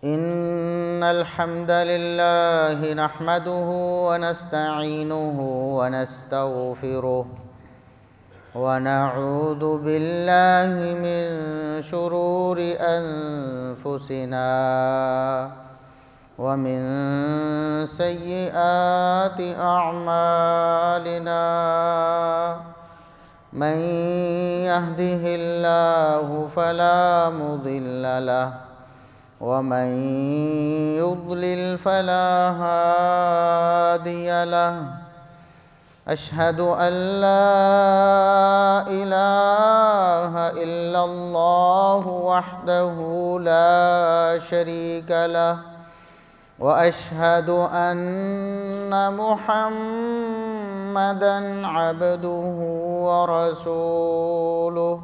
إن الحمد لله نحمده ونستعينه ونستغفره ونعوذ بالله من شرور أنفسنا ومن سيئات أعمالنا من يهده الله فلا مضل له ومن يضلل فلا هادي له أشهد أن لا إله إلا الله وحده لا شريك له وأشهد أن محمدًا عبده ورسوله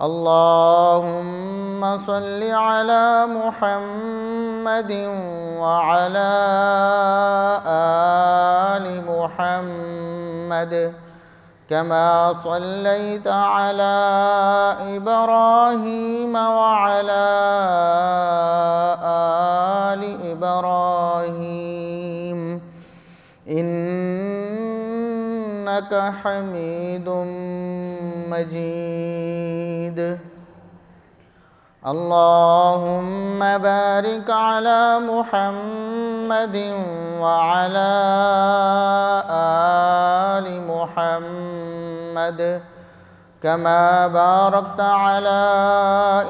اللهم صل على محمد وعلى آل محمد كما صليت على إبراهيم وعلى آل إبراهيم إنك حميد مجيد اللهم بارك على محمد وعلى آل محمد كما باركت على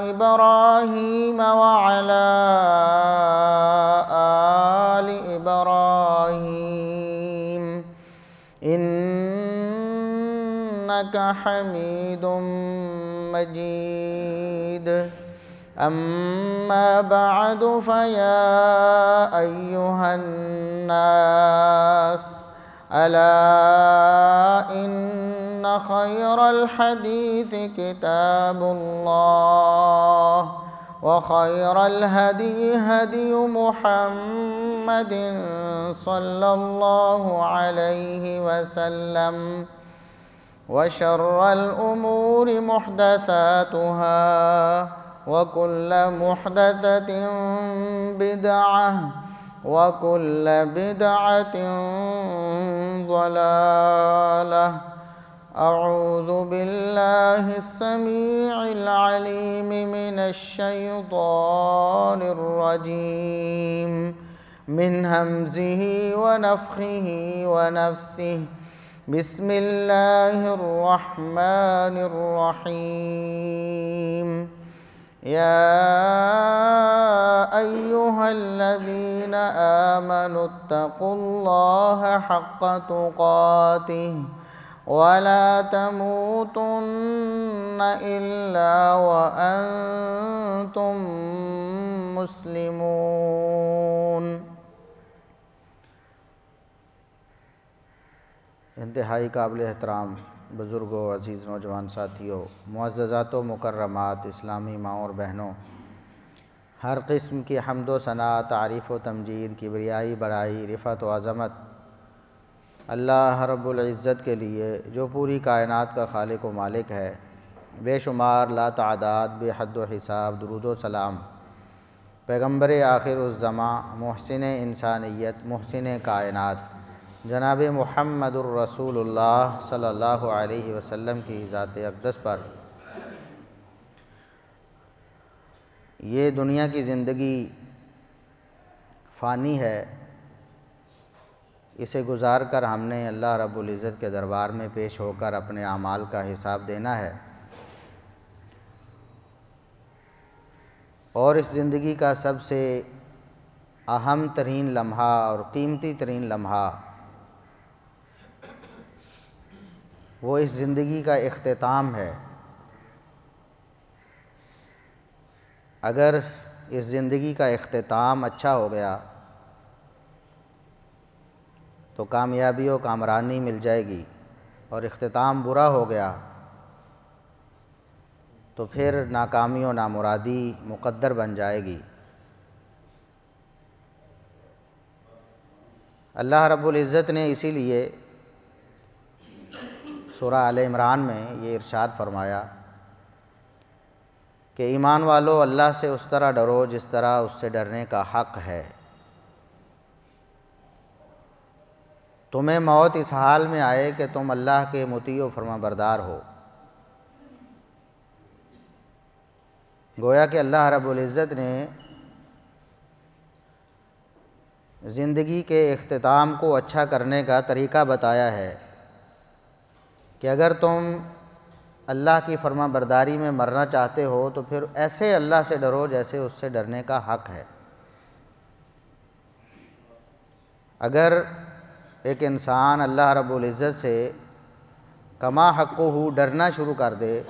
إبراهيم وعلى آل إبراهيم إنك حميد مجيد أما بعد فيا أيها الناس ألا إن خير الحديث كتاب الله وخير الهدي هدي محمد صلى الله عليه وسلم وشر الأمور محدثاتها وكل محدثة بدعة وكل بدعة ضلالة أعوذ بالله السميع العليم من الشيطان الرجيم من همزه ونفخه ونفثه بسم الله الرحمن الرحيم يا أيها الذين آمنوا اتقوا الله حق تقاته ولا تموتن إلا وأنتم مسلمون۔ انتہائی قابل احترام بزرگوں، عزیز نوجوان ساتھیوں، معززات و مکرمات اسلامی ماؤں اور بہنوں، ہر قسم کی حمد و ثنا، تعریف و تمجید، کبریائی، بڑائی، رفعت و عظمت اللہ رب العزت کے لیے جو پوری کائنات کا خالق و مالک ہے۔ بے شمار لا تعداد بے حد و حساب درود و سلام پیغمبر آخر الزماں، محسن انسانیت، محسن کائنات جناب محمد الرسول اللہ صلی اللہ علیہ وسلم کی ذات اقدس پر۔ یہ دنیا کی زندگی فانی ہے، اسے گزار کر ہم نے اللہ رب العزت کے دربار میں پیش ہو کر اپنے اعمال کا حساب دینا ہے، اور اس زندگی کا سب سے اہم ترین لمحہ اور قیمتی ترین لمحہ وہ اس زندگی کا اختتام ہے۔ اگر اس زندگی کا اختتام اچھا ہو گیا تو کامیابی و کامرانی مل جائے گی، اور اختتام برا ہو گیا تو پھر ناکامی و نامرادی مقدر بن جائے گی۔ اللہ رب العزت نے اسی لیے سورہ آل عمران میں یہ ارشاد فرمایا کہ ایمان والو اللہ سے اس طرح ڈرو جس طرح اس سے ڈرنے کا حق ہے۔ تمہیں موت اس حال میں آئے کہ تم اللہ کے مطیع و فرما بردار ہو۔ گویا کہ اللہ رب العزت نے زندگی کے اختتام کو اچھا کرنے کا طریقہ بتایا ہے کہ اگر تم اللہ کی فرما برداری میں مرنا چاہتے ہو تو پھر ایسے اللہ سے ڈرو جیسے اس سے ڈرنے کا حق ہے۔ اگر ایک انسان اللہ رب العزت سے کما حقہ ڈرنا شروع کر دے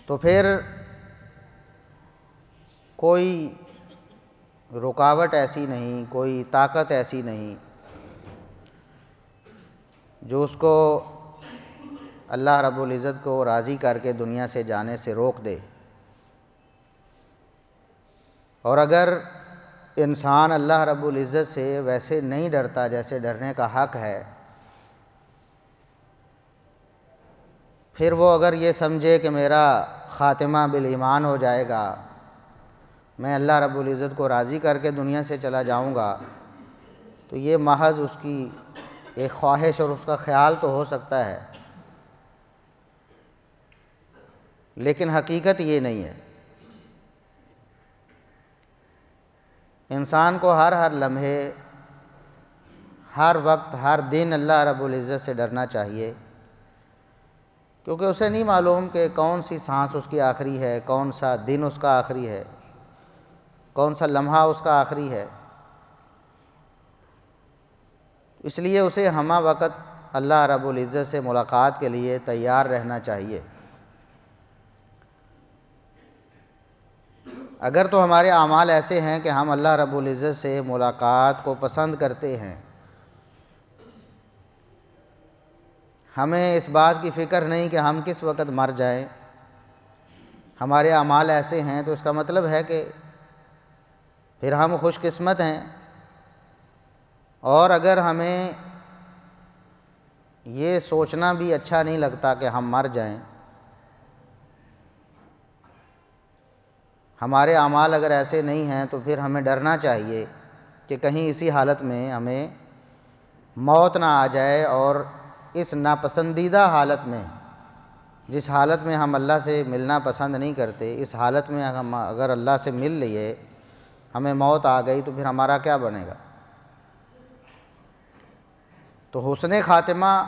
تو پھر کوئی رکاوٹ ایسی نہیں، کوئی طاقت ایسی نہیں جو اس کو اللہ رب العزت کو راضی کر کے دنیا سے جانے سے روک دے۔ اور اگر انسان اللہ رب العزت سے ویسے نہیں ڈرتا جیسے ڈرنے کا حق ہے، پھر وہ اگر یہ سمجھے کہ میرا خاتمہ بالایمان ہو جائے گا، میں اللہ رب العزت کو راضی کر کے دنیا سے چلا جاؤں گا، تو یہ محض اس کی ایک خواہش اور اس کا خیال تو ہو سکتا ہے، لیکن حقیقت یہ نہیں ہے۔ انسان کو ہر لمحے، ہر وقت، ہر دن اللہ رب العزت سے ڈرنا چاہیے، کیونکہ اسے نہیں معلوم کہ کون سی سانس اس کی آخری ہے، کون سا دن اس کا آخری ہے، کون سا لمحہ اس کا آخری ہے۔ اس لیے اسے ہمہ وقت اللہ رب العزت سے ملاقات کے لیے تیار رہنا چاہیے۔ اگر تو ہمارے اعمال ایسے ہیں کہ ہم اللہ رب العزت سے ملاقات کو پسند کرتے ہیں، ہمیں اس بات کی فکر نہیں کہ ہم کس وقت مر جائیں، ہمارے اعمال ایسے ہیں، تو اس کا مطلب ہے کہ پھر ہم خوش قسمت ہیں۔ اور اگر ہمیں یہ سوچنا بھی اچھا نہیں لگتا کہ ہم مر جائیں، ہمارے اعمال اگر ایسے نہیں ہیں، تو پھر ہمیں ڈرنا چاہیے کہ کہیں اسی حالت میں ہمیں موت نہ آ جائے، اور اس ناپسندیدہ حالت میں، جس حالت میں ہم اللہ سے ملنا پسند نہیں کرتے، اس حالت میں ہم اگر اللہ سے مل لیے، ہمیں موت آ گئی، تو پھر ہمارا کیا بنے گا؟ تو حسن خاتمہ،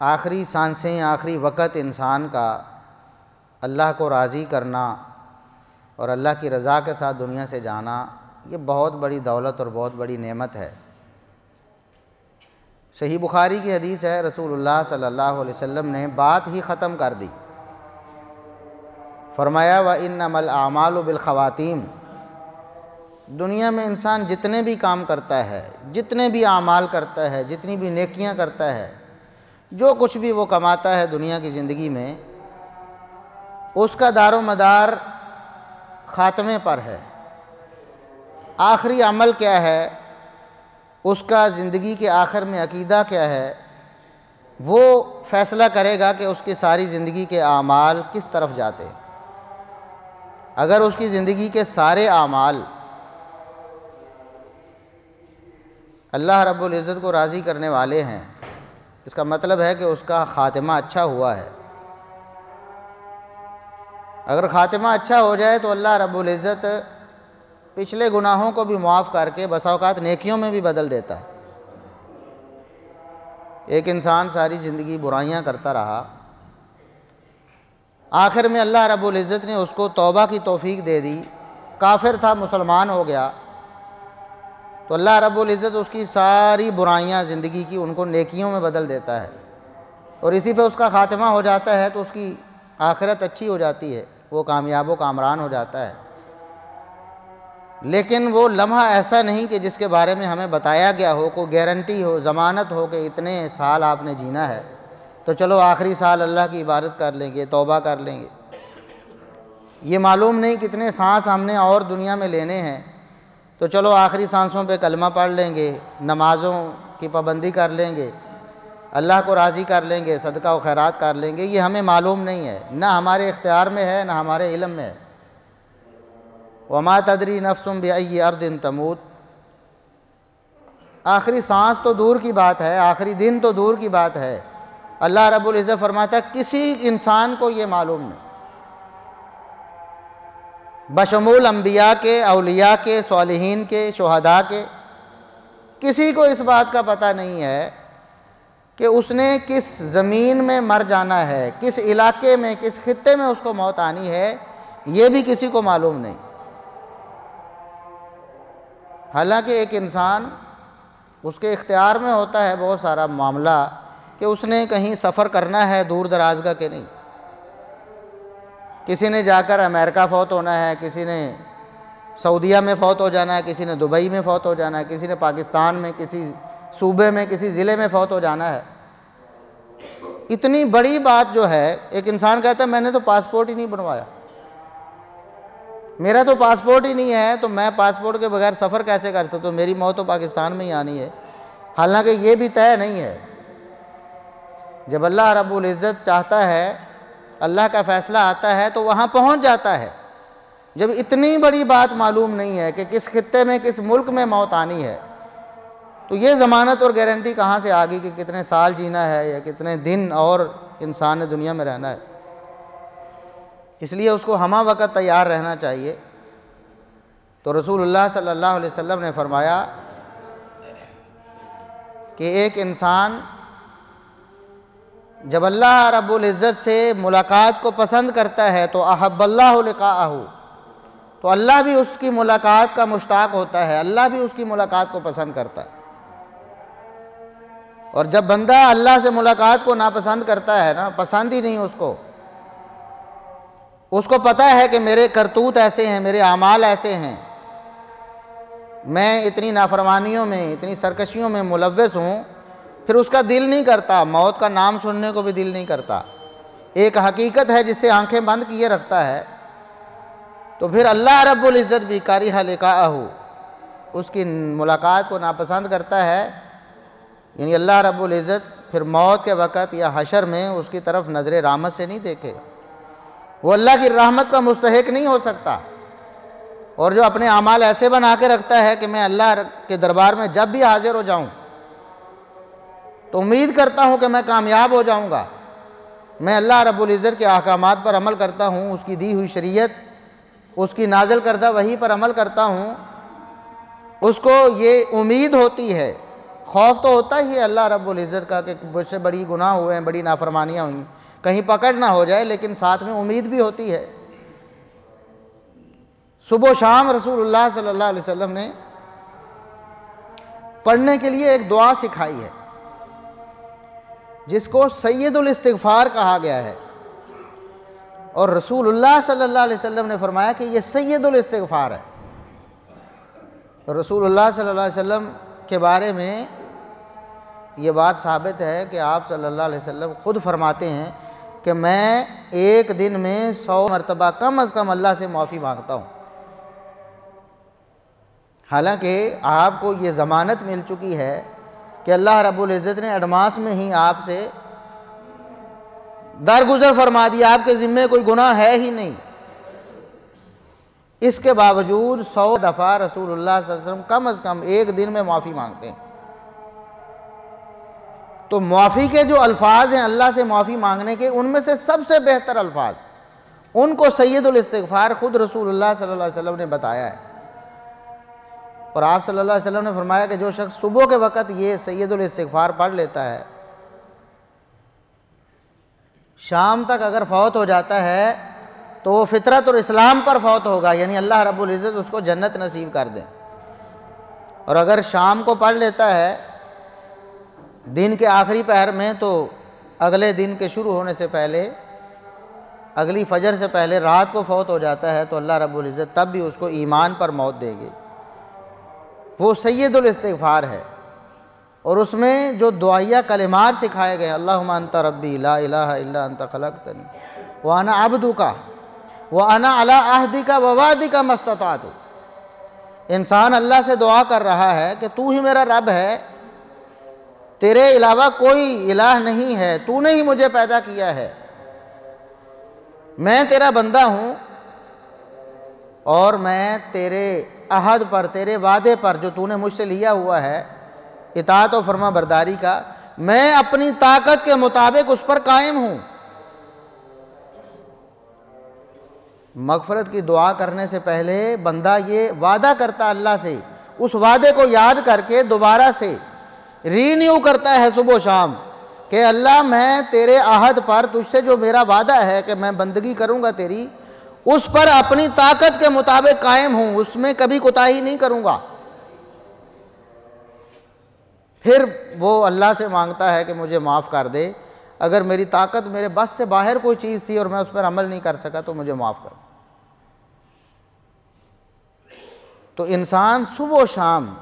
آخری سانسیں، آخری وقت انسان کا اللہ کو راضی کرنا اور اللہ کی رضا کے ساتھ دنیا سے جانا، یہ بہت بڑی دولت اور بہت بڑی نعمت ہے۔ صحیح بخاری کی حدیث ہے، رسول اللہ صلی اللہ علیہ وسلم نے بات ہی ختم کر دی، فرمایا وَإِنَّمَا الْأَعْمَالُ بِالْخَوَاتِيمِ۔ دنیا میں انسان جتنے بھی کام کرتا ہے، جتنے بھی اعمال کرتا ہے، جتنی بھی نیکیاں کرتا ہے، جو کچھ بھی وہ کماتا ہے دنیا کی زندگی میں، اس کا دار و مدار خاتمے پر ہے۔ آخری عمل کیا ہے، اس کا زندگی کے آخر میں عقیدہ کیا ہے، وہ فیصلہ کرے گا کہ اس کی ساری زندگی کے اعمال کس طرف جاتے۔ اگر اس کی زندگی کے سارے اعمال اللہ رب العزت کو راضی کرنے والے ہیں، اس کا مطلب ہے کہ اس کا خاتمہ اچھا ہوا ہے۔ اگر خاتمہ اچھا ہو جائے تو اللہ رب العزت پچھلے گناہوں کو بھی معاف کر کے بسا اوقات نیکیوں میں بھی بدل دیتا ہے۔ ایک انسان ساری زندگی برائیاں کرتا رہا، آخر میں اللہ رب العزت نے اس کو توبہ کی توفیق دے دی، کافر تھا مسلمان ہو گیا، تو اللہ رب العزت اس کی ساری برائیاں زندگی کی ان کو نیکیوں میں بدل دیتا ہے، اور اسی پہ اس کا خاتمہ ہو جاتا ہے، تو اس کی آخرت اچھی ہو جاتی ہے، وہ کامیاب و کامران ہو جاتا ہے۔ لیکن وہ لمحہ ایسا نہیں کہ جس کے بارے میں ہمیں بتایا گیا ہو، کوئی گارنٹی ہو، ضمانت ہو کہ اتنے سال آپ نے جینا ہے، تو چلو آخری سال اللہ کی عبادت کر لیں گے، توبہ کر لیں گے۔ یہ معلوم نہیں کتنے سانس ہم نے اور دنیا میں لینے ہیں، تو چلو آخری سانسوں پہ کلمہ پڑھ لیں گے، نمازوں کی پابندی کر لیں گے، اللہ کو راضی کر لیں گے، صدقہ و خیرات کر لیں گے، یہ ہمیں معلوم نہیں ہے، نہ ہمارے اختیار میں ہے نہ ہمارے علم میں ہے۔ وما تدری نفس بأی ارض تموت، آخری سانس تو دور کی بات ہے، آخری دن تو دور کی بات ہے، اللہ رب العزت فرماتا ہے کسی انسان کو یہ معلوم نہیں، بشمول انبیاء کے، اولیاء کے، صالحین کے، شہداء کے، کسی کو اس بات کا پتہ نہیں ہے کہ اس نے کس زمین میں مر جانا ہے، کس علاقے میں، کس خطے میں اس کو موت آنی ہے، یہ بھی کسی کو معلوم نہیں۔ حالانکہ ایک انسان، اس کے اختیار میں ہوتا ہے بہت سارا معاملہ کہ اس نے کہیں سفر کرنا ہے دور دراز کا کہ نہیں، کسی نے جا کر امریکہ فوت ہونا ہے، کسی نے سعودیہ میں فوت ہو جانا ہے، کسی نے دبئی میں فوت ہو جانا ہے، کسی نے پاکستان میں کسی صوبے میں کسی ضلع میں فوت ہو جانا ہے۔ اتنی بڑی بات جو ہے، ایک انسان کہتا ہے میں نے تو پاسپورٹ ہی نہیں بنوایا، میرا تو پاسپورٹ ہی نہیں ہے، تو میں پاسپورٹ کے بغیر سفر کیسے کر سکتا ہوں، میری موت تو پاکستان میں ہی آنی ہے۔ حالانکہ یہ بھی طے نہیں ہے، جب اللہ رب العزت چاہتا ہے، اللہ کا فیصلہ آتا ہے تو وہاں پہنچ جاتا ہے۔ جب اتنی بڑی بات معلوم نہیں ہے کہ کس خطے میں، کس ملک میں موت آنی ہے، تو یہ ضمانت اور گارنٹی کہاں سے آ گئی کہ کتنے سال جینا ہے یا کتنے دن اور انسان نے دنیا میں رہنا ہے۔ اس لیے اس کو ہمہ وقت تیار رہنا چاہیے۔ تو رسول اللہ صلی اللہ علیہ وسلم نے فرمایا کہ ایک انسان جب اللہ رب العزت سے ملاقات کو پسند کرتا ہے تو احب اللہ لقاءہ، تو اللہ بھی اس کی ملاقات کا مشتاق ہوتا ہے، اللہ بھی اس کی ملاقات کو پسند کرتا ہے۔ اور جب بندہ اللہ سے ملاقات کو ناپسند کرتا ہے نا، پسند ہی نہیں اس کو پتہ ہے کہ میرے کرتوت ایسے ہیں، میرے اعمال ایسے ہیں، میں اتنی نافرمانیوں میں، اتنی سرکشیوں میں ملوث ہوں، پھر اس کا دل نہیں کرتا، موت کا نام سننے کو بھی دل نہیں کرتا۔ ایک حقیقت ہے جسے آنکھیں بند کیے رکھتا ہے، تو پھر اللہ رب العزت بھی کارہ لقاءہ، اس کی ملاقات کو ناپسند کرتا ہے، یعنی اللہ رب العزت پھر موت کے وقت یا حشر میں اس کی طرف نظر رحمت سے نہیں دیکھے گا، وہ اللہ کی رحمت کا مستحق نہیں ہو سکتا۔ اور جو اپنے اعمال ایسے بنا کے رکھتا ہے کہ میں اللہ کے دربار میں جب بھی حاضر ہو جاؤں تو امید کرتا ہوں کہ میں کامیاب ہو جاؤں گا، میں اللہ رب العزت کے احکامات پر عمل کرتا ہوں، اس کی دی ہوئی شریعت، اس کی نازل کردہ وحی پر عمل کرتا ہوں، اس کو یہ امید ہوتی ہے، خوف تو ہوتا ہی ہے اللہ رب العزت کا کہ مجھ سے بڑی گناہ ہوئے ہیں، بڑی نافرمانیاں ہوئیں، کہیں پکڑ نہ ہو جائے، لیکن ساتھ میں امید بھی ہوتی ہے۔ صبح و شام رسول اللہ صلی اللہ علیہ وسلم نے پڑھنے کے لیے ایک دعا سکھائی ہے جس کو سید الاستغفار کہا گیا ہے، اور رسول اللہ صلی اللہ علیہ وسلم نے فرمایا کہ یہ سید الاستغفار ہے۔ رسول اللہ صلی اللہ علیہ وسلم کے بارے میں یہ بات ثابت ہے کہ آپ صلی اللہ علیہ وسلم خود فرماتے ہیں کہ میں ایک دن میں 100 مرتبہ کم از کم اللہ سے معافی مانگتا ہوں۔ حالانکہ آپ کو یہ ضمانت مل چکی ہے کہ اللہ رب العزت نے ایڈوانس میں ہی آپ سے درگزر فرما دیا، آپ کے ذمے کوئی گناہ ہے ہی نہیں، اس کے باوجود 100 دفعہ رسول اللہ صلی اللہ علیہ وسلم کم از کم ایک دن میں معافی مانگتے ہیں۔ تو معافی کے جو الفاظ ہیں اللہ سے معافی مانگنے کے، ان میں سے سب سے بہتر الفاظ، ان کو سید الاستغفار خود رسول اللہ صلی اللہ علیہ وسلم نے بتایا ہے۔ اور آپ صلی اللہ علیہ وسلم نے فرمایا کہ جو شخص صبح کے وقت یہ سید الاستغفار پڑھ لیتا ہے، شام تک اگر فوت ہو جاتا ہے تو وہ فطرت اور اسلام پر فوت ہوگا، یعنی اللہ رب العزت اس کو جنت نصیب کر دیں۔ اور اگر شام کو پڑھ لیتا ہے دن کے آخری پہر میں، تو اگلے دن کے شروع ہونے سے پہلے، اگلی فجر سے پہلے رات کو فوت ہو جاتا ہے، تو اللہ رب العزت تب بھی اس کو ایمان پر موت دے گی۔ وہ سید الاستغفار ہے، اور اس میں جو دعائیہ کلمات سکھائے گئے، اللہم انت ربی لا الہ الا انت خلقتنی وانا عبدک وانا علی عہدک ووعدک ما استطعت۔ انسان اللہ سے دعا کر رہا ہے کہ تو ہی میرا رب ہے، تیرے علاوہ کوئی الہ نہیں ہے، تو نے ہی مجھے پیدا کیا ہے، میں تیرا بندہ ہوں، اور میں تیرے عہد پر، تیرے وعدے پر جو تو نے مجھ سے لیا ہوا ہے اطاعت و فرما برداری کا، میں اپنی طاقت کے مطابق اس پر قائم ہوں۔ مغفرت کی دعا کرنے سے پہلے بندہ یہ وعدہ کرتا اللہ سے، اس وعدے کو یاد کر کے دوبارہ سے رینیو کرتا ہے صبح و شام کہ اللہ میں تیرے عہد پر، تجھ سے جو میرا وعدہ ہے کہ میں بندگی کروں گا تیری، اس پر اپنی طاقت کے مطابق قائم ہوں، اس میں کبھی کوتاہی نہیں کروں گا۔ پھر وہ اللہ سے مانگتا ہے کہ مجھے معاف کر دے، اگر میری طاقت میرے بس سے باہر کوئی چیز تھی اور میں اس پر عمل نہیں کر سکا تو مجھے معاف کر۔ تو انسان صبح و شام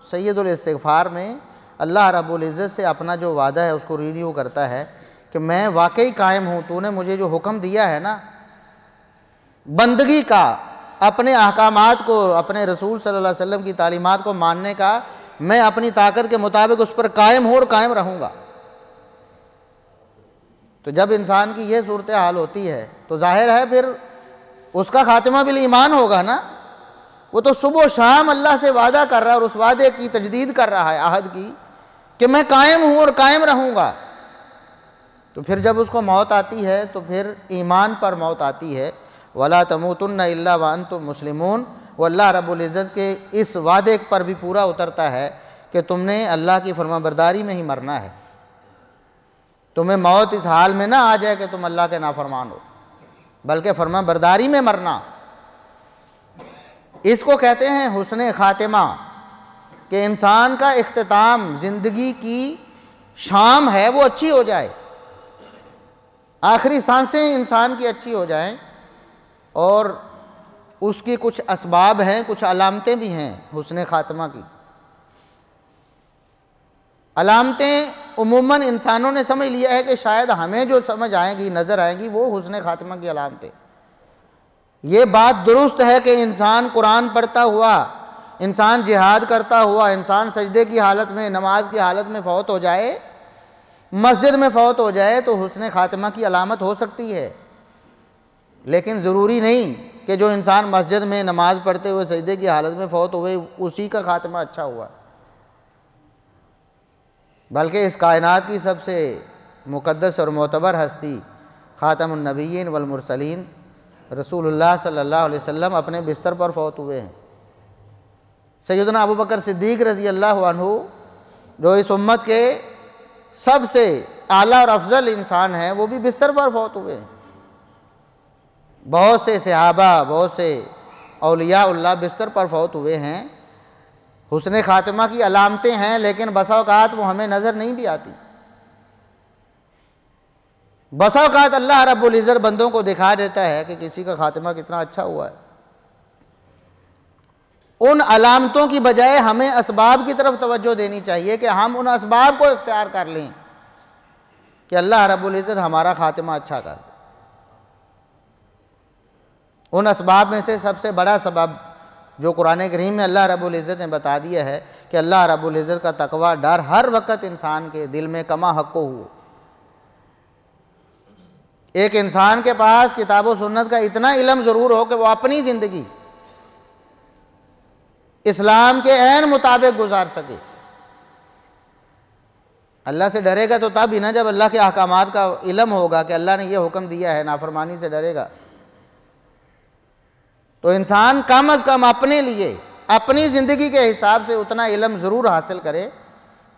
سید الاستغفار میں اللہ رب العزت سے اپنا جو وعدہ ہے اس کو رینیو کرتا ہے کہ میں واقعی قائم ہوں، تو نے مجھے جو حکم دیا ہے نا بندگی کا، اپنے احکامات کو، اپنے رسول صلی اللہ علیہ وسلم کی تعلیمات کو ماننے کا، میں اپنی طاقت کے مطابق اس پر قائم ہوں اور قائم رہوں گا۔ تو جب انسان کی یہ صورتحال ہوتی ہے تو ظاہر ہے پھر اس کا خاتمہ بالایمان ہوگا نا۔ وہ تو صبح و شام اللہ سے وعدہ کر رہا ہے اور اس وعدے کی تجدید کر رہا ہے عہد کی کہ میں قائم ہوں اور قائم رہوں گا۔ تو پھر جب اس کو موت آتی ہے تو پھر ایمان پر موت آتی ہے، وَلَا تَمُوتُنَّ إِلَّا وَأَنْتُمْ مُسْلِمُونَ۔ وہ اللہ رب العزت کے اس وعدے پر بھی پورا اترتا ہے کہ تم نے اللہ کی فرما برداری میں ہی مرنا ہے، تمہیں موت اس حال میں نہ آ جائے کہ تم اللہ کے نافرمان ہو، بلکہ فرما برداری میں مرنا۔ اس کو کہتے ہیں حسن خاتمہ، کہ انسان کا اختتام، زندگی کی شام ہے وہ اچھی ہو جائے، آخری سانسیں انسان کی اچھی ہو جائیں۔ اور اس کی کچھ اسباب ہیں، کچھ علامتیں بھی ہیں حسن خاتمہ کی۔ علامتیں عموماً انسانوں نے سمجھ لیا ہے کہ شاید ہمیں جو سمجھ آئیں گی، نظر آئیں گی، وہ حسن خاتمہ کی علامتیں۔ یہ بات درست ہے کہ انسان قرآن پڑھتا ہوا، انسان جہاد کرتا ہوا، انسان سجدے کی حالت میں، نماز کی حالت میں فوت ہو جائے، مسجد میں فوت ہو جائے تو حسن خاتمہ کی علامت ہو سکتی ہے، لیکن ضروری نہیں کہ جو انسان مسجد میں نماز پڑھتے ہوئے سجدے کی حالت میں فوت ہوئے اسی کا خاتمہ اچھا ہوا، بلکہ اس کائنات کی سب سے مقدس اور معتبر ہستی خاتم النبیین والمرسلین رسول اللہ صلی اللہ علیہ وسلم اپنے بستر پر فوت ہوئے ہیں۔ سیدنا ابوبکر صدیق رضی اللہ عنہ جو اس امت کے سب سے اعلیٰ اور افضل انسان ہیں، وہ بھی بستر پر فوت ہوئے ہیں۔ بہت سے صحابہ، بہت سے اولیاء اللہ بستر پر فوت ہوئے ہیں۔ حسن خاتمہ کی علامتیں ہیں، لیکن بسا اوقات وہ ہمیں نظر نہیں بھی آتی۔ بسا اوقات اللہ رب العزت بندوں کو دکھا دیتا ہے کہ کسی کا خاتمہ کتنا اچھا ہوا ہے۔ ان علامتوں کی بجائے ہمیں اسباب کی طرف توجہ دینی چاہیے کہ ہم ان اسباب کو اختیار کر لیں کہ اللہ رب العزت ہمارا خاتمہ اچھا کر دے۔ ان اسباب میں سے سب سے بڑا سبب جو قرآن کریم میں اللہ رب العزت نے بتا دیا ہے کہ اللہ رب العزت کا تقوی، ڈر ہر وقت انسان کے دل میں کما حقو ہو۔ ایک انسان کے پاس کتاب و سنت کا اتنا علم ضرور ہو کہ وہ اپنی زندگی اسلام کے عین مطابق گزار سکے۔ اللہ سے ڈرے گا تو تب ہی نا جب اللہ کے احکامات کا علم ہوگا کہ اللہ نے یہ حکم دیا ہے، نافرمانی سے ڈرے گا۔ تو انسان کم از کم اپنے لیے، اپنی زندگی کے حساب سے اتنا علم ضرور حاصل کرے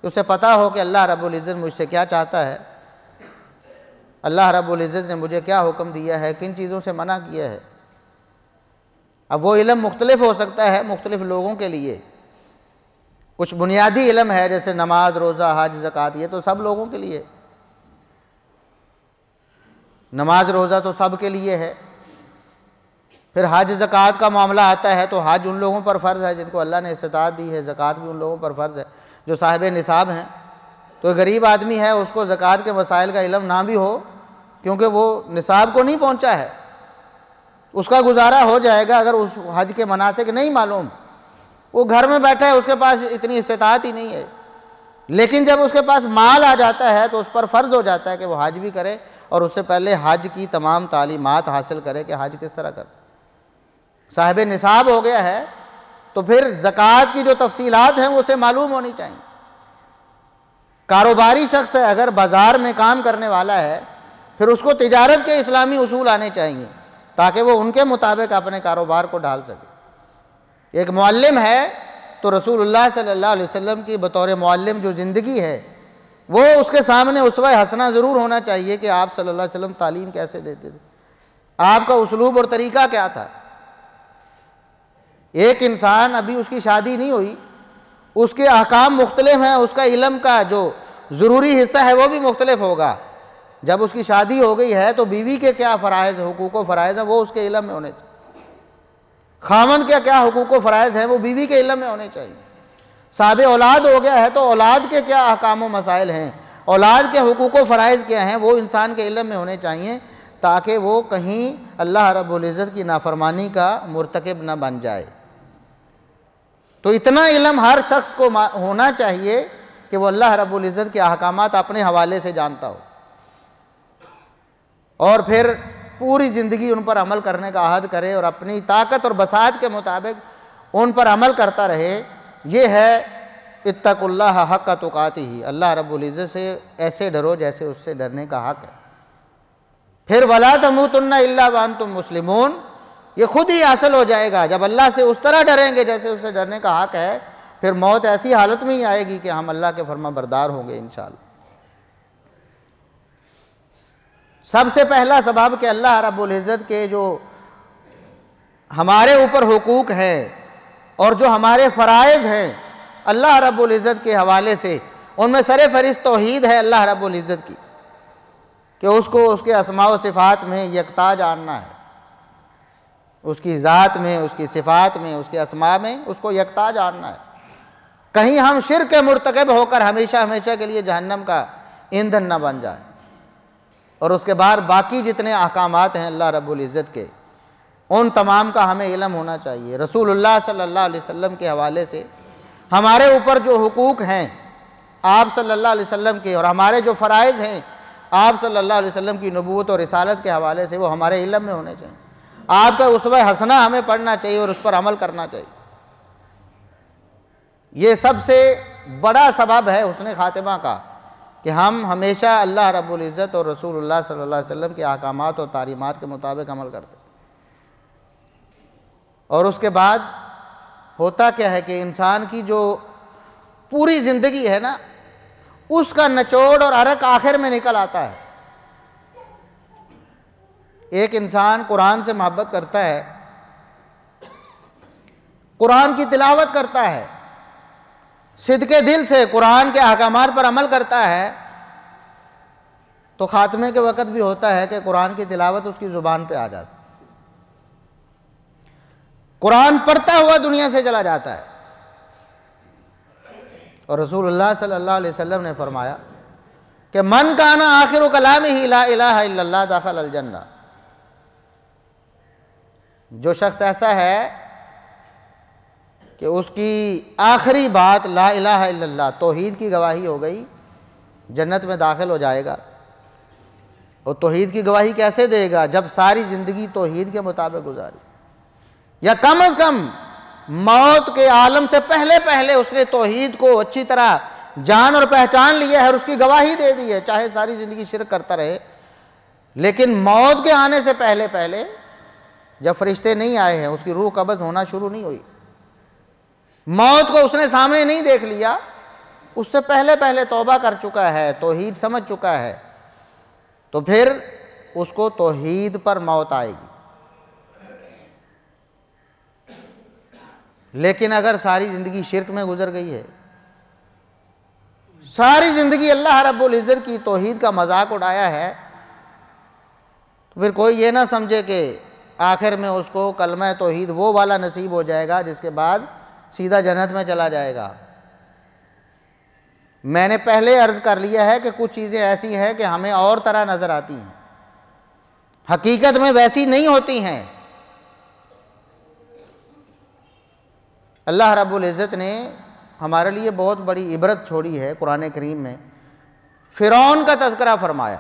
کہ اسے پتہ ہو کہ اللہ رب العزت مجھ سے کیا چاہتا ہے، اللہ رب العزت نے مجھے کیا حکم دیا ہے، کن چیزوں سے منع کیا ہے۔ اب وہ علم مختلف ہو سکتا ہے مختلف لوگوں کے لیے۔ کچھ بنیادی علم ہے جیسے نماز، روزہ، حج، زکوٰۃ، یہ تو سب لوگوں کے لیے۔ نماز روزہ تو سب کے لیے ہے۔ پھر حج زکوٰۃ کا معاملہ آتا ہے تو حج ان لوگوں پر فرض ہے جن کو اللہ نے استطاعت دی ہے، زکوٰۃ بھی ان لوگوں پر فرض ہے جو صاحب نصاب ہیں۔ تو ایک غریب آدمی ہے، اس کو زکوٰۃ کے مسائل کا علم نہ بھی ہو کیونکہ وہ نصاب کو نہیں پہنچا ہے، اس کا گزارا ہو جائے گا اگر اس حج کے مناسک نہیں معلوم، وہ گھر میں بیٹھا ہے، اس کے پاس اتنی استطاعت ہی نہیں ہے، لیکن جب اس کے پاس مال آ جاتا ہے تو اس پر فرض ہو جاتا ہے کہ وہ حج بھی کرے، اور اس سے پہلے حج کی تمام تعلیمات حاصل کرے کہ حج کس طرح کرے۔ صاحب نصاب ہو گیا ہے تو پھر زکوٰۃ کی جو تفصیلات ہیں وہ اسے معلوم ہونی چاہیے۔ کاروباری شخص ہے، اگر بازار میں کام کرنے والا ہے، پھر اس کو تجارت کے اسلامی اصول آنے چاہیے تاکہ وہ ان کے مطابق اپنے کاروبار کو ڈھال سکے۔ ایک معلم ہے تو رسول اللہ صلی اللہ علیہ وسلم کی بطور معلم جو زندگی ہے وہ اس کے سامنے اسوہ حسنہ ضرور ہونا چاہیے کہ آپ صلی اللہ علیہ وسلم تعلیم کیسے دیتے تھے، آپ کا اسلوب اور طریقہ کیا تھا۔ ایک انسان ابھی اس کی شادی نہیں ہوئی، اس کے احکام مختلف ہیں، اس کا علم کا جو ضروری حصہ ہے وہ بھی مختلف ہوگا۔ جب اس کی شادی ہو گئی ہے تو بیوی کے کیا فرائض، حقوق و فرائض ہیں وہ اس کے علم میں ہونے چاہیے، خاوند کے کیا حقوق و فرائض ہیں وہ بیوی کے علم میں ہونے چاہیے۔ صاحب اولاد ہو گیا ہے تو اولاد کے کیا احکام و مسائل ہیں، اولاد کے حقوق و فرائض کیا ہیں وہ انسان کے علم میں ہونے چاہیے تاکہ وہ کہیں اللہ رب العزت کی نافرمانی کا مرتکب نہ بن جائے۔ تو اتنا علم ہر شخص کو ہونا چاہیے کہ وہ اللہ رب العزت کے احکامات اپنے حوالے سے جانتا ہو اور پھر پوری زندگی ان پر عمل کرنے کا عہد کرے اور اپنی طاقت اور بساط کے مطابق ان پر عمل کرتا رہے۔ یہ ہے اتقوا اللہ حق تقاتہ، اللہ رب العزت سے ایسے ڈرو جیسے اس سے ڈرنے کا حق ہے۔ پھر ولا تموتن الا وانتم مسلمون، یہ خود ہی حاصل ہو جائے گا جب اللہ سے اس طرح ڈریں گے جیسے اس سے ڈرنے کا حق ہے، پھر موت ایسی حالت میں ہی آئے گی کہ ہم اللہ کے فرما بردار ہوں گے انشاءاللہ۔ سب سے پہلا سبب کہ اللہ رب العزت کے جو ہمارے اوپر حقوق ہیں اور جو ہمارے فرائض ہیں اللہ رب العزت کے حوالے سے، ان میں سر فہرست توحید ہے اللہ رب العزت کی، کہ اس کو اس کے اسماء و صفات میں یکتا جاننا ہے، اس کی ذات میں، اس کی صفات میں، اس کے اسماء میں اس کو یکتا جاننا ہے۔ کہیں ہم شرک کے مرتکب ہو کر ہمیشہ ہمیشہ کے لیے جہنم کا ایندھن نہ بن جائے۔ اور اس کے بعد باقی جتنے احکامات ہیں اللہ رب العزت کے، ان تمام کا ہمیں علم ہونا چاہیے۔ رسول اللہ صلی اللہ علیہ وسلم کے حوالے سے ہمارے اوپر جو حقوق ہیں آپ صلی اللہ علیہ وسلم کے، اور ہمارے جو فرائض ہیں آپ صلی اللہ علیہ وسلم کی نبوت اور رسالت کے حوالے سے، وہ ہمارے علم میں ہونے چاہیے۔ آپ کا اسوہ حسنہ ہمیں پڑھنا چاہیے اور اس پر عمل کرنا چاہیے۔ یہ سب سے بڑا سبب ہے حسن خاتمہ کا کہ ہم ہمیشہ اللہ رب العزت اور رسول اللہ صلی اللہ علیہ وسلم کے احکامات اور تعلیمات کے مطابق عمل کرتے ہیں۔ اور اس کے بعد ہوتا کیا ہے کہ انسان کی جو پوری زندگی ہے نا، اس کا نچوڑ اور عرق آخر میں نکل آتا ہے۔ ایک انسان قرآن سے محبت کرتا ہے، قرآن کی تلاوت کرتا ہے، صدق دل سے قرآن کے احکامات پر عمل کرتا ہے، تو خاتمے کے وقت بھی ہوتا ہے کہ قرآن کی تلاوت اس کی زبان پہ آ جاتی، قرآن پڑھتا ہوا دنیا سے چلا جاتا ہے۔ اور رسول اللہ صلی اللہ علیہ وسلم نے فرمایا کہ من کان آخر کلامہ لا الہ الا اللہ دخل الجنہ، جو شخص ایسا ہے کہ اس کی آخری بات لا الہ الا اللہ توحید کی گواہی ہو گئی، جنت میں داخل ہو جائے گا۔ اور توحید کی گواہی کیسے دے گا؟ جب ساری زندگی توحید کے مطابق گزاری، یا کم از کم موت کے عالم سے پہلے پہلے اس نے توحید کو اچھی طرح جان اور پہچان لیا ہے اور اس کی گواہی دے دی ہے، چاہے ساری زندگی شرک کرتا رہے، لیکن موت کے آنے سے پہلے پہلے جب فرشتے نہیں آئے ہیں، اس کی روح قبض ہونا شروع نہیں ہوئی، موت کو اس نے سامنے نہیں دیکھ لیا، اس سے پہلے پہلے توبہ کر چکا ہے، توحید سمجھ چکا ہے، تو پھر اس کو توحید پر موت آئے گی۔ لیکن اگر ساری زندگی شرک میں گزر گئی ہے، ساری زندگی اللہ رب العزت کی توحید کا مذاق اڑایا ہے، تو پھر کوئی یہ نہ سمجھے کہ آخر میں اس کو کلمہ توحید وہ والا نصیب ہو جائے گا جس کے بعد سیدھا جنت میں چلا جائے گا۔ میں نے پہلے عرض کر لیا ہے کہ کچھ چیزیں ایسی ہیں کہ ہمیں اور طرح نظر آتی ہیں، حقیقت میں ویسی نہیں ہوتی ہیں۔ اللہ رب العزت نے ہمارے لیے بہت بڑی عبرت چھوڑی ہے قرآن کریم میں۔ فرعون کا تذکرہ فرمایا۔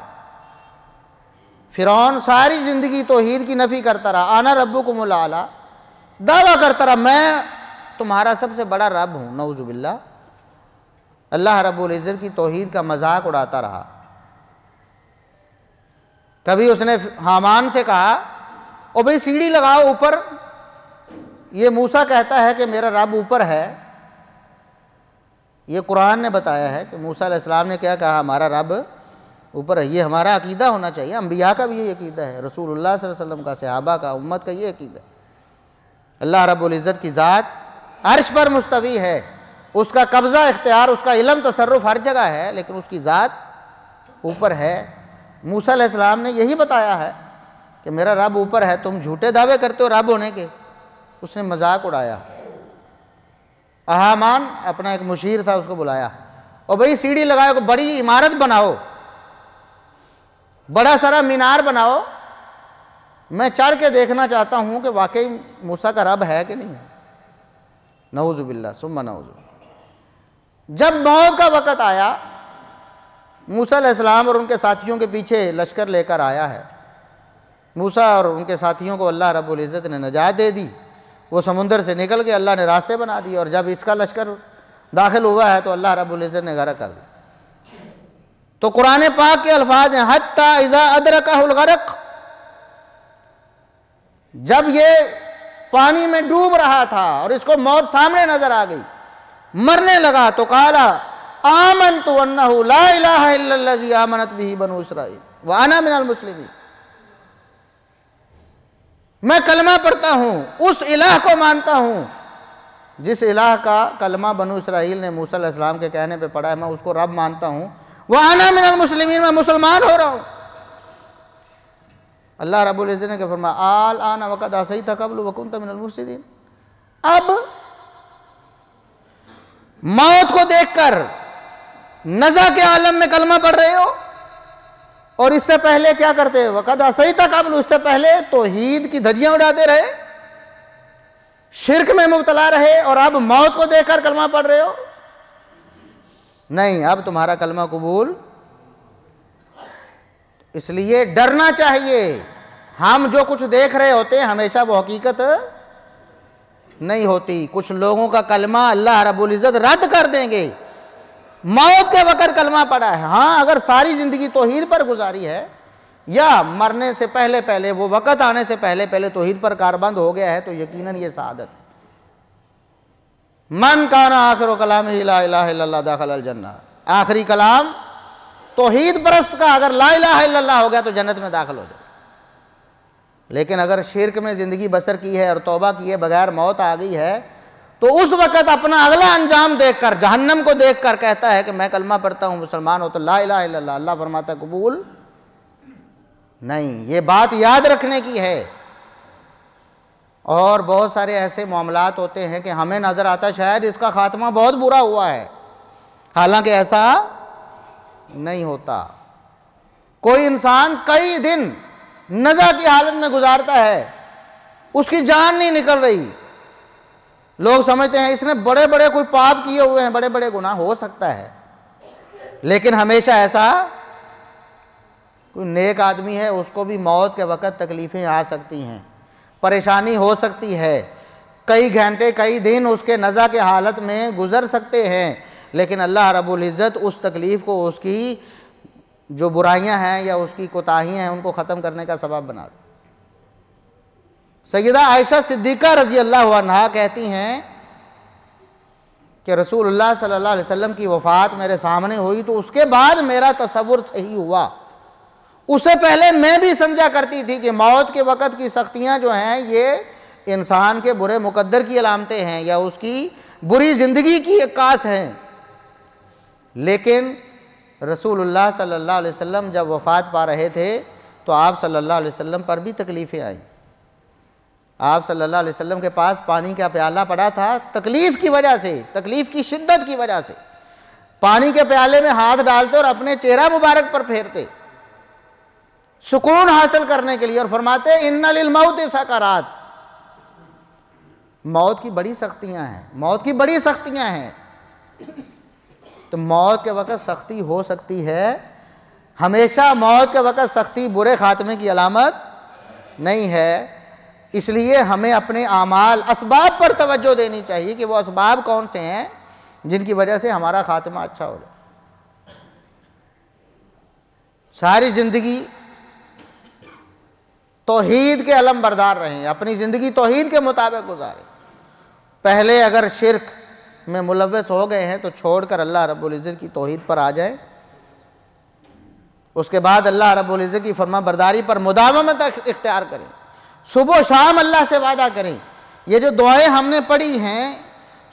فرعون ساری زندگی توحید کی نفی کرتا رہا، انا ربکم الاعلی، دعویٰ کرتا رہا میں تمہارا سب سے بڑا رب ہوں، نعوذ باللہ۔ اللہ رب العزت کی توحید کا مذاق اڑاتا رہا۔ کبھی اس نے حامان سے کہا او بھئی سیڑھی لگاؤ اوپر، یہ موسیٰ کہتا ہے کہ میرا رب اوپر ہے۔ یہ قرآن نے بتایا ہے کہ موسیٰ علیہ السلام نے کیا کہا، ہمارا رب اوپر ہے۔ یہ ہمارا عقیدہ ہونا چاہیے، انبیاء کا بھی یہ عقیدہ ہے، رسول اللہ صلی اللہ علیہ وسلم کا، صحابہ کا، امت کا یہ عقیدہ ہے۔ اللہ رب العزت کی ذات عرش پر مستوی ہے، اس کا قبضہ اختیار، اس کا علم تصرف ہر جگہ ہے، لیکن اس کی ذات اوپر ہے۔ موسیٰ علیہ السلام نے یہی بتایا ہے کہ میرا رب اوپر ہے، تم جھوٹے دعوے کرتے ہو رب ہونے کے۔ اس نے مذاق اڑایا۔ حامان اپنا ایک مشیر تھا، اس کو بلایا اور بھئی سیڑھی لگاؤ، بڑی عمارت بناؤ، بڑا سارا مینار بناؤ، میں چڑھ کے دیکھنا چاہتا ہوں کہ واقعی موسیٰ کا رب ہے کہ نہیں ہے۔ نعوذ باللہ ثم نعوذ۔ جب موت کا وقت آیا، موسیٰ علیہ السلام اور ان کے ساتھیوں کے پیچھے لشکر لے کر آیا ہے۔ موسیٰ اور ان کے ساتھیوں کو اللہ رب العزت نے نجات دے دی، وہ سمندر سے نکل کے اللہ نے راستے بنا دیے، اور جب اس کا لشکر داخل ہوا ہے تو اللہ رب العزت نے غرق کر دی۔ تو قرآن پاک کے الفاظ ہیں حتی اذا ادرکہ الغرق، جب یہ پانی میں ڈوب رہا تھا اور اس کو موت سامنے نظر آ گئی، مرنے لگا، تو قالا آمنت انہ لا الہ الا الذی آمنت بہ بنو اسرائیل وانا من المسلمین، میں کلمہ پڑھتا ہوں، اس الہ کو مانتا ہوں جس الہ کا کلمہ بنو اسرائیل نے موسیٰ علیہ السلام کے کہنے پہ پڑھا ہے، میں اس کو رب مانتا ہوں، وَأَنَا مِنَ الْمُسْلِمِينَ، میں مسلمان ہو رہا ہوں۔ اللہ رب العزت نے فرمایا الآن وقد عصیت قبل وکنت من المفسدین، اب موت کو دیکھ کر نزع کے عالم میں کلمہ پڑھ رہے ہو، اور اس سے پہلے کیا کرتے؟ وقد عصیت قبل، اس سے پہلے توحید کی دھجیاں اڑاتے رہے، شرک میں مبتلا رہے، اور اب موت کو دیکھ کر کلمہ پڑھ رہے ہو؟ نہیں، اب تمہارا کلمہ قبول۔ اس لیے ڈرنا چاہیے، ہم جو کچھ دیکھ رہے ہوتے ہیں ہمیشہ وہ حقیقت نہیں ہوتی۔ کچھ لوگوں کا کلمہ اللہ رب العزت رد کر دیں گے، موت کے وقت کلمہ پڑا ہے، ہاں اگر ساری زندگی توحید پر گزاری ہے، یا مرنے سے پہلے پہلے، وہ وقت آنے سے پہلے پہلے توحید پر کاربند ہو گیا ہے، تو یقیناً یہ سعادت۔ من کان آخر کلامہ لا الہ الا اللہ دخل الجنہ، آخری کلام توحید پرست کا اگر لا الہ الا اللہ ہو گیا تو جنت میں داخل ہو جائے۔ لیکن اگر شرک میں زندگی بسر کی ہے اور توبہ کی ہے، بغیر موت آ گئی ہے، تو اس وقت اپنا اگلا انجام دیکھ کر، جہنم کو دیکھ کر کہتا ہے کہ میں کلمہ پڑھتا ہوں، مسلمان ہو، تو لا الہ الا اللہ، اللہ فرماتا ہے قبول نہیں۔ یہ بات یاد رکھنے کی ہے۔ اور بہت سارے ایسے معاملات ہوتے ہیں کہ ہمیں نظر آتا ہے شاید اس کا خاتمہ بہت برا ہوا ہے، حالانکہ ایسا نہیں ہوتا۔ کوئی انسان کئی دن نزع کی حالت میں گزارتا ہے، اس کی جان نہیں نکل رہی، لوگ سمجھتے ہیں اس نے بڑے بڑے کوئی پاپ کیے ہوئے ہیں، بڑے بڑے گناہ، ہو سکتا ہے، لیکن ہمیشہ ایسا کوئی نیک آدمی ہے، اس کو بھی موت کے وقت تکلیفیں آ سکتی ہیں، پریشانی ہو سکتی ہے، کئی گھنٹے کئی دن اس کے نزع کے حالت میں گزر سکتے ہیں، لیکن اللہ رب العزت اس تکلیف کو، اس کی جو برائیاں ہیں یا اس کی کوتاہیاں ہیں، ان کو ختم کرنے کا سبب بنا دے۔ سیدہ عائشہ صدیقہ رضی اللہ عنہا کہتی ہیں کہ رسول اللہ صلی اللہ علیہ وسلم کی وفات میرے سامنے ہوئی تو اس کے بعد میرا تصور صحیح ہوا۔ اس سے پہلے میں بھی سمجھا کرتی تھی کہ موت کے وقت کی سختیاں جو ہیں یہ انسان کے برے مقدر کی علامتیں ہیں یا اس کی بری زندگی کی عکاس ہیں، لیکن رسول اللہ صلی اللہ علیہ وسلم جب وفات پا رہے تھے تو آپ صلی اللہ علیہ وسلم پر بھی تکلیفیں آئیں۔ آپ صلی اللہ علیہ وسلم کے پاس پانی کا پیالہ پڑا تھا، تکلیف کی وجہ سے، تکلیف کی شدت کی وجہ سے پانی کے پیالے میں ہاتھ ڈالتے اور اپنے چہرہ مبارک پر پھیرتے سکون حاصل کرنے کے لیے، اور فرماتے ان للموت سکرات، موت کی بڑی سختیاں ہیں، موت کی بڑی سختیاں ہیں، تو موت کے وقت سختی ہو سکتی ہے، ہمیشہ موت کے وقت سختی برے خاتمے کی علامت نہیں ہے۔ اس لیے ہمیں اپنے اعمال، اسباب پر توجہ دینی چاہیے کہ وہ اسباب کون سے ہیں جن کی وجہ سے ہمارا خاتمہ اچھا ہو جائے۔ ساری زندگی توحید کے علم بردار رہیں، اپنی زندگی توحید کے مطابق گزاریں۔ پہلے اگر شرک میں ملوث ہو گئے ہیں تو چھوڑ کر اللہ رب العزت کی توحید پر آ جائیں، اس کے بعد اللہ رب العزت کی فرما برداری پر مداومت اختیار کریں، صبح و شام اللہ سے وعدہ کریں۔ یہ جو دعائیں ہم نے پڑھی ہیں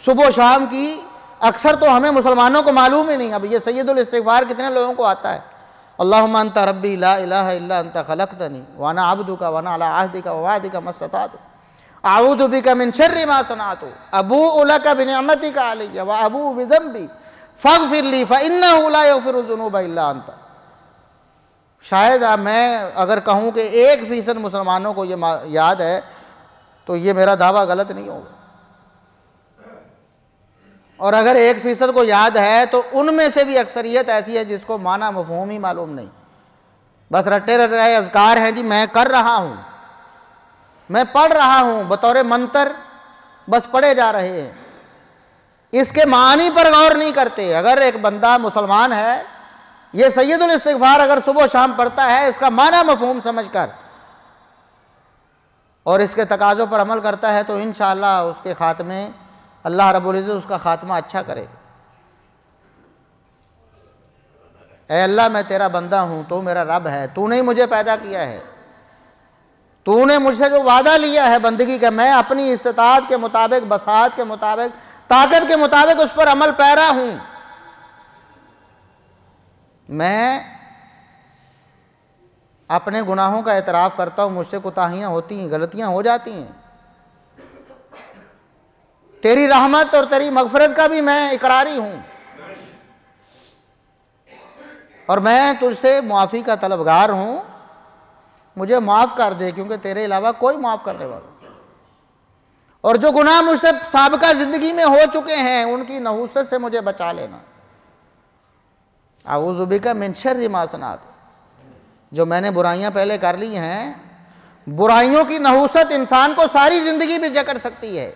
صبح و شام کی، اکثر تو ہمیں مسلمانوں کو معلوم ہی نہیں۔ اب یہ سید الاستغفار کتنے لوگوں کو آتا ہے؟ اللہم انت ربی لا الہ الا انت خلقتنی وانا عبدک وانا علی عہدک ووعدک ما استطعت اعوذ بک من شر ما صنعت ابوء لک بنعمتک علی وابوء بذنبی فاغفر لی فانہ لا یغفر الذنوب الا انت۔ شاید میں اگر کہوں کہ 1% مسلمانوں کو یہ یاد ہے تو یہ میرا دعویٰ غلط نہیں ہوگا، اور اگر 1% کو یاد ہے تو ان میں سے بھی اکثریت ایسی ہے جس کو معنی مفہوم ہی معلوم نہیں، بس رٹے رٹے اذکار ہیں جی، میں کر رہا ہوں، میں پڑھ رہا ہوں بطور منتر، بس پڑھے جا رہے ہیں، اس کے معنی پر غور نہیں کرتے۔ اگر ایک بندہ مسلمان ہے، یہ سید الاستغفار اگر صبح و شام پڑھتا ہے، اس کا معنی مفہوم سمجھ کر اور اس کے تقاضوں پر عمل کرتا ہے، تو انشاءاللہ اس کے خاتمے اللہ رب العزت اس کا خاتمہ اچھا کرے۔ اے اللہ میں تیرا بندہ ہوں، تو میرا رب ہے، تو نے مجھے پیدا کیا ہے، تو نے مجھ سے جو وعدہ لیا ہے بندگی کا، میں اپنی استطاعت کے مطابق، بساط کے مطابق، طاقت کے مطابق اس پر عمل پیرا ہوں۔ میں اپنے گناہوں کا اعتراف کرتا ہوں، مجھ سے کوتاہیاں ہوتی ہیں، غلطیاں ہو جاتی ہیں، تیری رحمت اور تیری مغفرت کا بھی میں اقراری ہوں، اور میں تجھ سے معافی کا طلبگار ہوں، مجھے معاف کر دے، کیونکہ تیرے علاوہ کوئی معاف کرنے والا۔ اور جو گناہ مجھ سے سابقہ زندگی میں ہو چکے ہیں ان کی نحوست سے مجھے بچا لینا۔ اعوذ بک من شر ما صنعت، جو میں نے برائیاں پہلے کر لی ہیں، برائیوں کی نحوست انسان کو ساری زندگی بھی جکڑ سکتی ہے۔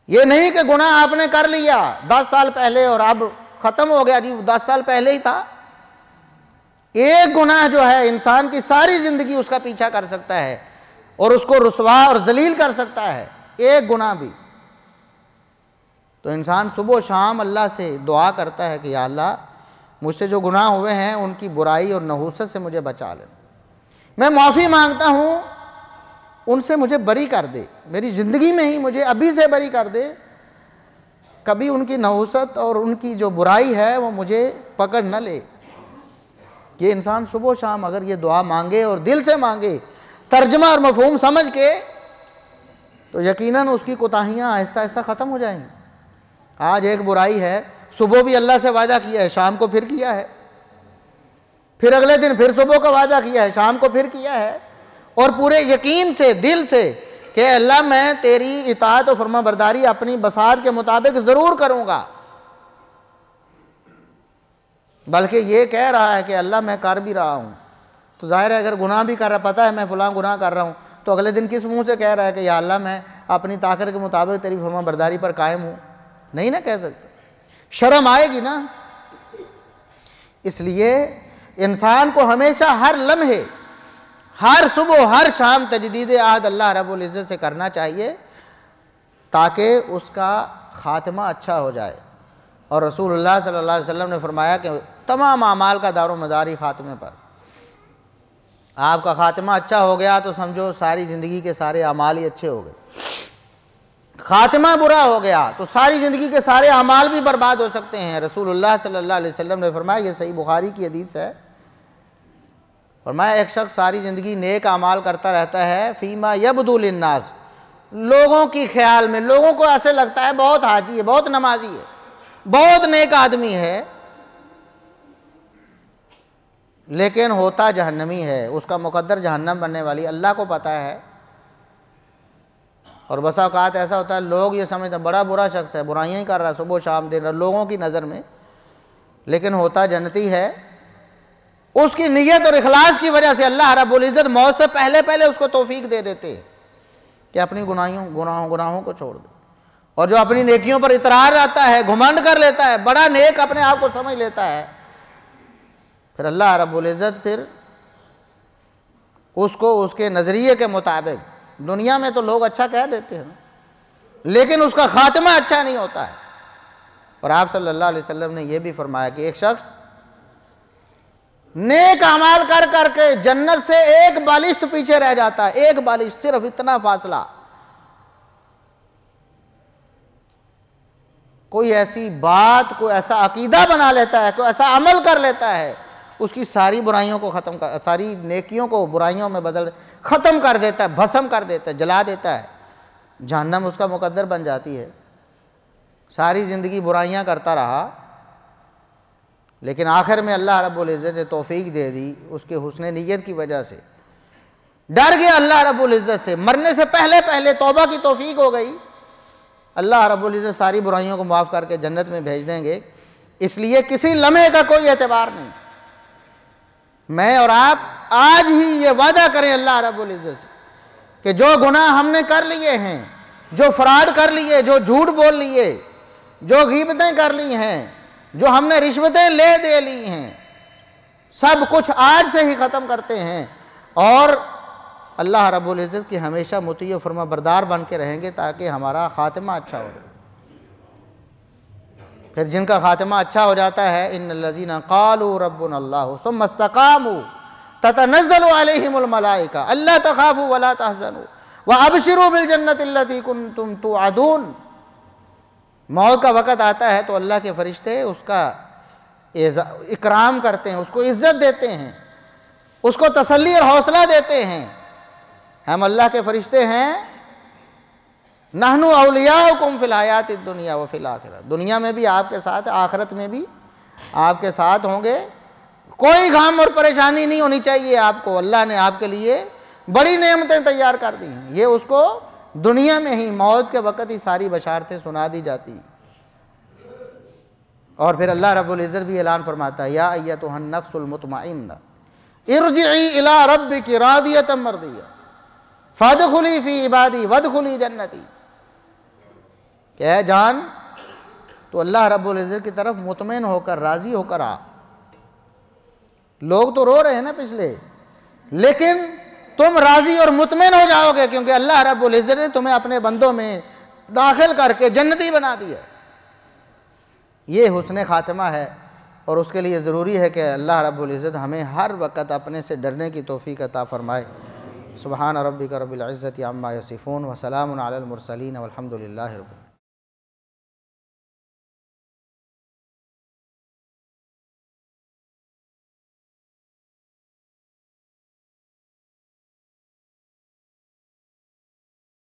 یہ نہیں کہ گناہ آپ نے کر لیا 10 سال پہلے اور اب ختم ہو گیا، جی 10 سال پہلے ہی تھا۔ ایک گناہ جو ہے انسان کی ساری زندگی اس کا پیچھا کر سکتا ہے اور اس کو رسوا اور ذلیل کر سکتا ہے، ایک گناہ بھی۔ تو انسان صبح و شام اللہ سے دعا کرتا ہے کہ یا اللہ مجھ سے جو گناہ ہوئے ہیں ان کی برائی اور نحوست سے مجھے بچا لے، میں معافی مانگتا ہوں، ان سے مجھے بری کر دے، میری زندگی میں ہی مجھے ابھی سے بری کر دے، کبھی ان کی نحوست اور ان کی جو برائی ہے وہ مجھے پکڑ نہ لے۔ یہ انسان صبح و شام اگر یہ دعا مانگے اور دل سے مانگے، ترجمہ اور مفہوم سمجھ کے، تو یقیناً اس کی کوتاہیاں آہستہ آہستہ ختم ہو جائیں گی۔ آج ایک برائی ہے، صبح بھی اللہ سے وعدہ کیا ہے، شام کو پھر کیا ہے، پھر اگلے دن پھر صبح کا وعدہ کیا ہے، شام کو پھر کیا ہے، اور پورے یقین سے، دل سے کہ اللہ میں تیری اطاعت و فرما برداری اپنی بساط کے مطابق ضرور کروں گا، بلکہ یہ کہہ رہا ہے کہ اللہ میں کر بھی رہا ہوں۔ تو ظاہر ہے اگر گناہ بھی کر رہا، پتہ ہے میں فلاں گناہ کر رہا ہوں، تو اگلے دن کس منہ سے کہہ رہا ہے کہ یا اللہ میں اپنی طاقت کے مطابق تیری فرما برداری پر قائم ہوں؟ نہیں نہ کہہ سکتے، شرم آئے گی نا۔ اس لیے انسان کو ہمیشہ ہر لمحے، ہر صبح ہر شام تجدید عہد اللہ رب العزت سے کرنا چاہیے تاکہ اس کا خاتمہ اچھا ہو جائے۔ اور رسول اللہ صلی اللہ علیہ وسلم نے فرمایا کہ تمام اعمال کا دار و مدار ہی خاتمے پر۔ آپ کا خاتمہ اچھا ہو گیا تو سمجھو ساری زندگی کے سارے اعمال ہی اچھے ہو گئے، خاتمہ برا ہو گیا تو ساری زندگی کے سارے اعمال بھی برباد ہو سکتے ہیں۔ رسول اللہ صلی اللہ علیہ وسلم نے فرمایا، یہ صحیح بخاری کی حدیث ہے، فرمایا ایک شخص ساری زندگی نیک اعمال کرتا رہتا ہے، فیما یبدو للناس، لوگوں کی خیال میں، لوگوں کو ایسے لگتا ہے بہت حاجی ہے، بہت نمازی ہے، بہت نیک آدمی ہے، لیکن ہوتا جہنمی ہے، اس کا مقدر جہنم بننے والی، اللہ کو پتہ ہے۔ اور بسا اوقات ایسا ہوتا ہے لوگ یہ سمجھتے ہیں بڑا برا شخص ہے، برائیاں ہی کر رہا ہے صبح و شام دن لوگوں کی نظر میں، لیکن ہوتا جنتی ہے۔ اس کی نیت اور اخلاص کی وجہ سے اللہ رب العزت موت سے پہلے پہلے اس کو توفیق دے دیتے کہ اپنی گناہوں کو چھوڑ دے۔ اور جو اپنی نیکیوں پر اطرار رہتا ہے، گھمنڈ کر لیتا ہے، بڑا نیک اپنے آپ کو سمجھ لیتا ہے، پھر اللہ رب العزت پھر اس کو اس کے نظریے کے مطابق، دنیا میں تو لوگ اچھا کہہ دیتے ہیں لیکن اس کا خاتمہ اچھا نہیں ہوتا ہے۔ اور آپ صلی اللہ علیہ وسلم نے یہ بھی فرمایا کہ ایک شخص نیک اعمال کر کر کے جنت سے ایک بالشت پیچھے رہ جاتا ہے، ایک بالشت، صرف اتنا فاصلہ۔ کوئی ایسی بات، کوئی ایسا عقیدہ بنا لیتا ہے، کوئی ایسا عمل کر لیتا ہے، اس کی ساری برائیوں کو ساری نیکیوں کو برائیوں میں ختم کر دیتا ہے، بھسم کر دیتا ہے، جلا دیتا ہے، جہنم اس کا مقدر بن جاتی ہے۔ ساری زندگی برائیاں کرتا رہا، لیکن آخر میں اللہ رب العزت نے توفیق دے دی اس کے حسن نیت کی وجہ سے، ڈر گیا اللہ رب العزت سے، مرنے سے پہلے پہلے توبہ کی توفیق ہو گئی، اللہ رب العزت ساری برائیوں کو معاف کر کے جنت میں بھیج دیں گے۔ اس لیے کسی لمحے کا کوئی اعتبار نہیں۔ میں اور آپ آج ہی یہ وعدہ کریں اللہ رب العزت سے کہ جو گناہ ہم نے کر لیے ہیں، جو فراڈ کر لیے، جو جھوٹ بول لیے، جو غیبتیں کر لی ہیں، جو ہم نے رشوتیں لے دے لی ہیں، سب کچھ آج سے ہی ختم کرتے ہیں اور اللہ رب العزت کی ہمیشہ مطیع و فرما بردار بن کے رہیں گے تاکہ ہمارا خاتمہ اچھا ہو۔ پھر جن کا خاتمہ اچھا ہو جاتا ہے، ان الذین قالوا ربنا اللہ ثم استقاموا تتنزل علیہم الملائکہ الا تخافوا ولا تحزنوا وابشروا بالجنۃ التی کنتم توعدون۔ موت کا وقت آتا ہے تو اللہ کے فرشتے اس کا اکرام کرتے ہیں، اس کو عزت دیتے ہیں، اس کو تسلی اور حوصلہ دیتے ہیں۔ ہم اللہ کے فرشتے ہیں، نحن اولیاؤکم فی الحیات الدنیا وفی الآخرہ، دنیا میں بھی آپ کے ساتھ، آخرت میں بھی آپ کے ساتھ ہوں گے۔ کوئی غم اور پریشانی نہیں ہونی چاہیے آپ کو، اللہ نے آپ کے لیے بڑی نعمتیں تیار کر دی ہیں، یہ اس کو دنیا میں ہی موت کے وقت ہی ساری بشارتیں سنا دی جاتی۔ اور پھر اللہ رب العزت بھی اعلان فرماتا ہے، یا ایتھا النفس المطمئنہ ارجعی الی ربک راضیۃ مرضیہ فادخلی فی عبادی وادخلی جنتی، کہ اے جان تو اللہ رب العزت کی طرف مطمئن ہو کر، راضی ہو کر آ۔ لوگ تو رو رہے ہیں نا پچھلے، لیکن تم راضی اور مطمئن ہو جاؤ گے کیونکہ اللہ رب العزت نے تمہیں اپنے بندوں میں داخل کر کے جنتی بنا دیا۔ یہ حسن خاتمہ ہے، اور اس کے لیے ضروری ہے کہ اللہ رب العزت ہمیں ہر وقت اپنے سے ڈرنے کی توفیق عطا فرمائے۔ سبحان ربک رب العزت عما یصفون وسلام علی المرسلین والحمد للہ رب العالمین۔